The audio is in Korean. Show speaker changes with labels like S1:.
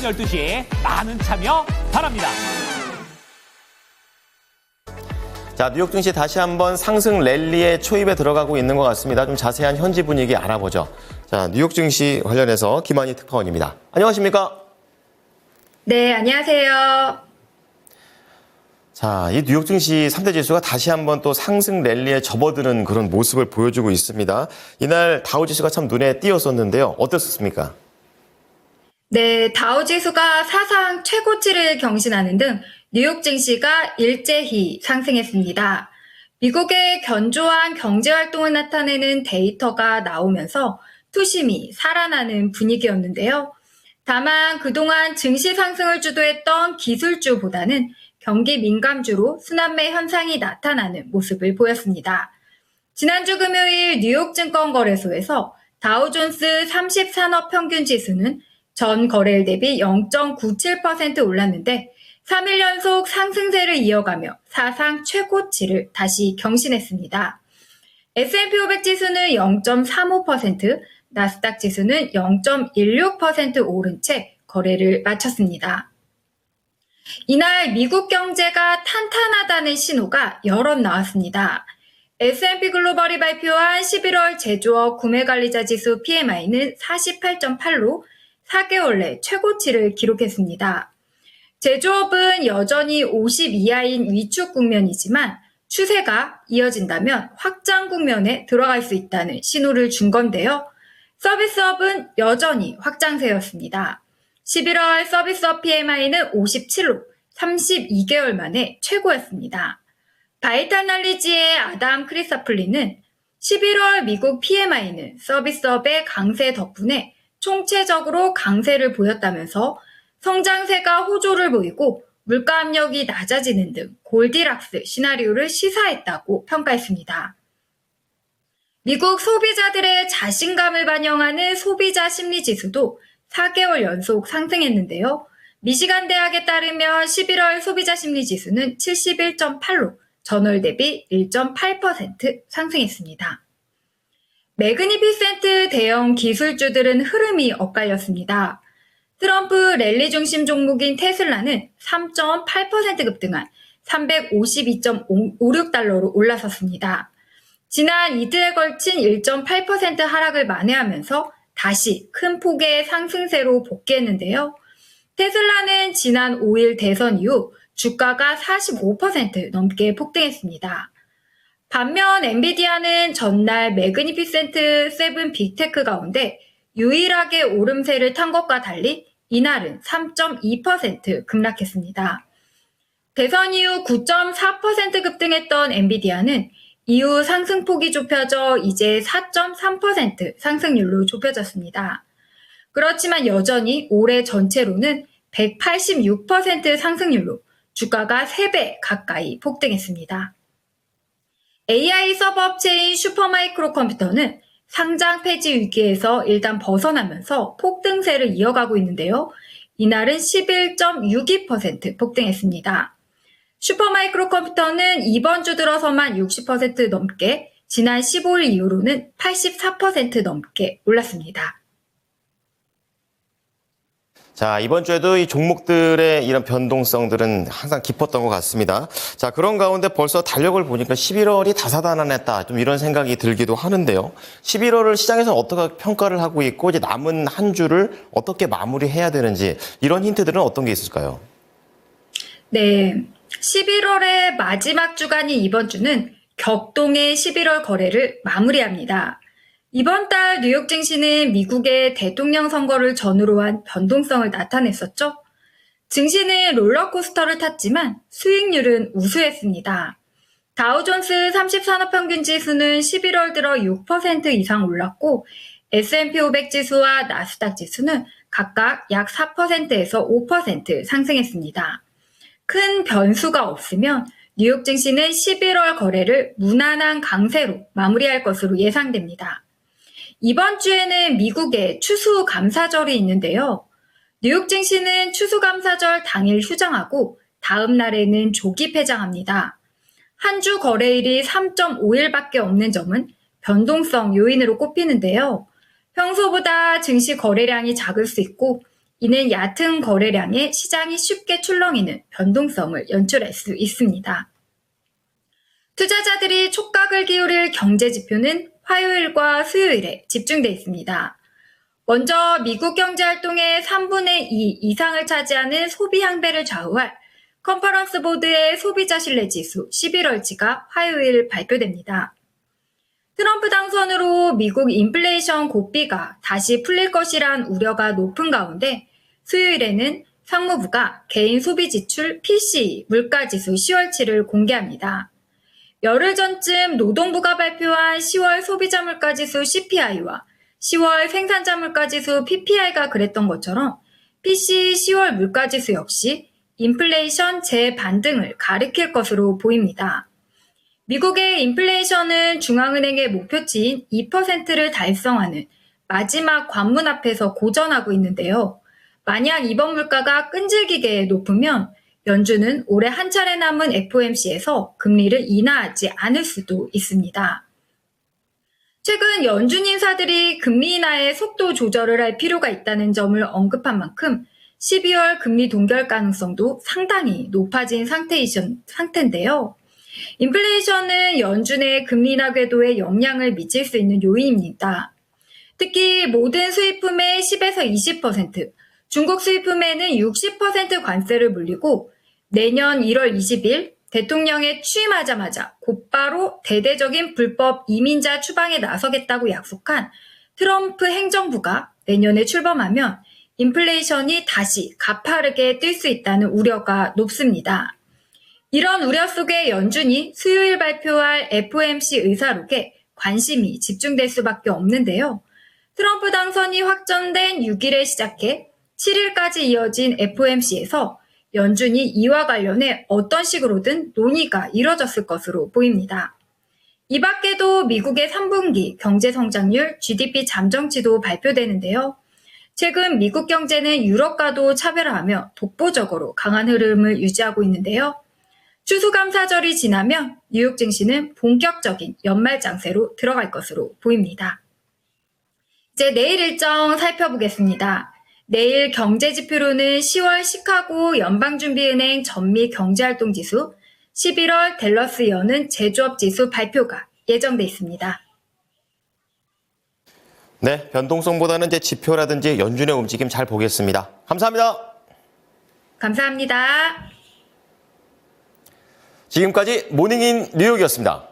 S1: 12시에 많은 참여 바랍니다.
S2: 자, 뉴욕 증시 다시 한번 상승 랠리의 초입에 들어가고 있는 것 같습니다. 좀 자세한 현지 분위기 알아보죠. 자, 뉴욕 증시 관련해서 김한희 특파원입니다. 안녕하십니까?
S3: 네, 안녕하세요.
S2: 자, 이 뉴욕 증시 3대 지수가 다시 한번 또 상승 랠리에 접어드는 그런 모습을 보여주고 있습니다. 이날 다우 지수가 참 눈에 띄었었는데요. 어땠습니까?
S3: 네, 다우 지수가 사상 최고치를 경신하는 등 뉴욕 증시가 일제히 상승했습니다. 미국의 견조한 경제 활동을 나타내는 데이터가 나오면서 투심이 살아나는 분위기였는데요. 다만 그동안 증시 상승을 주도했던 기술주보다는 경기 민감주로 순환매 현상이 나타나는 모습을 보였습니다. 지난주 금요일 뉴욕 증권거래소에서 다우존스 30산업 평균 지수는 전 거래일 대비 0.97% 올랐는데 3일 연속 상승세를 이어가며 사상 최고치를 다시 경신했습니다. S&P 500 지수는 0.35%, 나스닥 지수는 0.16% 오른 채 거래를 마쳤습니다. 이날 미국 경제가 탄탄하다는 신호가 여럿 나왔습니다. S&P 글로벌이 발표한 11월 제조업 구매관리자 지수 PMI는 48.8로 4개월 내 최고치를 기록했습니다. 제조업은 여전히 50 이하인 위축 국면이지만 추세가 이어진다면 확장 국면에 들어갈 수 있다는 신호를 준 건데요. 서비스업은 여전히 확장세였습니다. 11월 서비스업 PMI는 57로 32개월 만에 최고였습니다. 바이탈날리지의 아담 크리사플리는 11월 미국 PMI는 서비스업의 강세 덕분에 총체적으로 강세를 보였다면서 성장세가 호조를 보이고 물가 압력이 낮아지는 등 골디락스 시나리오를 시사했다고 평가했습니다. 미국 소비자들의 자신감을 반영하는 소비자 심리지수도 4개월 연속 상승했는데요. 미시간 대학에 따르면 11월 소비자 심리지수는 71.8로 전월 대비 1.8% 상승했습니다. 매그니피센트 대형 기술주들은 흐름이 엇갈렸습니다. 트럼프 랠리 중심 종목인 테슬라는 3.8% 급등한 352.56달러로 올라섰습니다. 지난 이틀에 걸친 1.8% 하락을 만회하면서 다시 큰 폭의 상승세로 복귀했는데요. 테슬라는 지난 5일 대선 이후 주가가 45% 넘게 폭등했습니다. 반면 엔비디아는 전날 매그니피센트 7 빅테크 가운데 유일하게 오름세를 탄 것과 달리 이날은 3.2% 급락했습니다. 대선 이후 9.4% 급등했던 엔비디아는 이후 상승폭이 좁혀져 이제 4.3% 상승률로 좁혀졌습니다. 그렇지만 여전히 올해 전체로는 186% 상승률로 주가가 3배 가까이 폭등했습니다. AI 서버 업체인 슈퍼마이크로 컴퓨터는 상장 폐지 위기에서 일단 벗어나면서 폭등세를 이어가고 있는데요. 이날은 11.62% 폭등했습니다. 슈퍼마이크로 컴퓨터는 이번 주 들어서만 60% 넘게, 지난 15일 이후로는 84% 넘게 올랐습니다.
S2: 자, 이번 주에도 이 종목들의 이런 변동성들은 항상 깊었던 것 같습니다. 자, 그런 가운데 벌써 달력을 보니까 11월이 다사다난했다. 좀 이런 생각이 들기도 하는데요. 11월을 시장에서 어떻게 평가를 하고 있고 이제 남은 한 주를 어떻게 마무리해야 되는지 이런 힌트들은 어떤 게 있을까요?
S3: 네, 11월의 마지막 주간인 이번 주는 격동의 11월 거래를 마무리합니다. 이번 달 뉴욕 증시는 미국의 대통령 선거를 전후로 한 변동성을 나타냈었죠. 증시는 롤러코스터를 탔지만 수익률은 우수했습니다. 다우존스 30산업평균 지수는 11월 들어 6% 이상 올랐고 S&P 500 지수와 나스닥 지수는 각각 약 4%에서 5% 상승했습니다. 큰 변수가 없으면 뉴욕 증시는 11월 거래를 무난한 강세로 마무리할 것으로 예상됩니다. 이번 주에는 미국의 추수감사절이 있는데요. 뉴욕 증시는 추수감사절 당일 휴장하고 다음 날에는 조기 폐장합니다. 한 주 거래일이 3.5일밖에 없는 점은 변동성 요인으로 꼽히는데요. 평소보다 증시 거래량이 작을 수 있고 이는 얕은 거래량에 시장이 쉽게 출렁이는 변동성을 연출할 수 있습니다. 투자자들이 촉각을 기울일 경제 지표는 화요일과 수요일에 집중돼 있습니다. 먼저 미국 경제 활동의 3분의 2 이상을 차지하는 소비 향배를 좌우할 컨퍼런스 보드의 소비자 신뢰 지수 11월치가 화요일 발표됩니다. 트럼프 당선으로 미국 인플레이션 고삐가 다시 풀릴 것이란 우려가 높은 가운데 수요일에는 상무부가 개인 소비 지출 PCE 물가지수 10월치를 공개합니다. 열흘 전쯤 노동부가 발표한 10월 소비자 물가지수 CPI와 10월 생산자 물가지수 PPI가 그랬던 것처럼 PCE 10월 물가지수 역시 인플레이션 재반등을 가리킬 것으로 보입니다. 미국의 인플레이션은 중앙은행의 목표치인 2%를 달성하는 마지막 관문 앞에서 고전하고 있는데요. 만약 이번 물가가 끈질기게 높으면 연준은 올해 한 차례 남은 FOMC에서 금리를 인하하지 않을 수도 있습니다. 최근 연준 인사들이 금리 인하의 속도 조절을 할 필요가 있다는 점을 언급한 만큼 12월 금리 동결 가능성도 상당히 높아진 상태인데요. 인플레이션은 연준의 금리 인하 궤도에 영향을 미칠 수 있는 요인입니다. 특히 모든 수입품의 10에서 20%, 중국 수입품에는 60% 관세를 물리고 내년 1월 20일 대통령에 취임하자마자 곧바로 대대적인 불법 이민자 추방에 나서겠다고 약속한 트럼프 행정부가 내년에 출범하면 인플레이션이 다시 가파르게 뛸 수 있다는 우려가 높습니다. 이런 우려 속에 연준이 수요일 발표할 FOMC 의사록에 관심이 집중될 수밖에 없는데요. 트럼프 당선이 확정된 6일에 시작해 7일까지 이어진 FOMC에서 연준이 이와 관련해 어떤 식으로든 논의가 이뤄졌을 것으로 보입니다. 이 밖에도 미국의 3분기 경제 성장률 GDP 잠정치도 발표되는데요. 최근 미국 경제는 유럽과도 차별화하며 독보적으로 강한 흐름을 유지하고 있는데요. 추수감사절이 지나면 뉴욕 증시는 본격적인 연말 장세로 들어갈 것으로 보입니다. 이제 내일 일정 살펴보겠습니다. 내일 경제지표로는 10월 시카고 연방준비은행 전미 경제활동지수, 11월 댈러스 여는 제조업지수 발표가 예정돼 있습니다.
S2: 네, 변동성보다는 이제 지표라든지 연준의 움직임 잘 보겠습니다. 감사합니다.
S3: 감사합니다.
S2: 지금까지 모닝인 뉴욕이었습니다.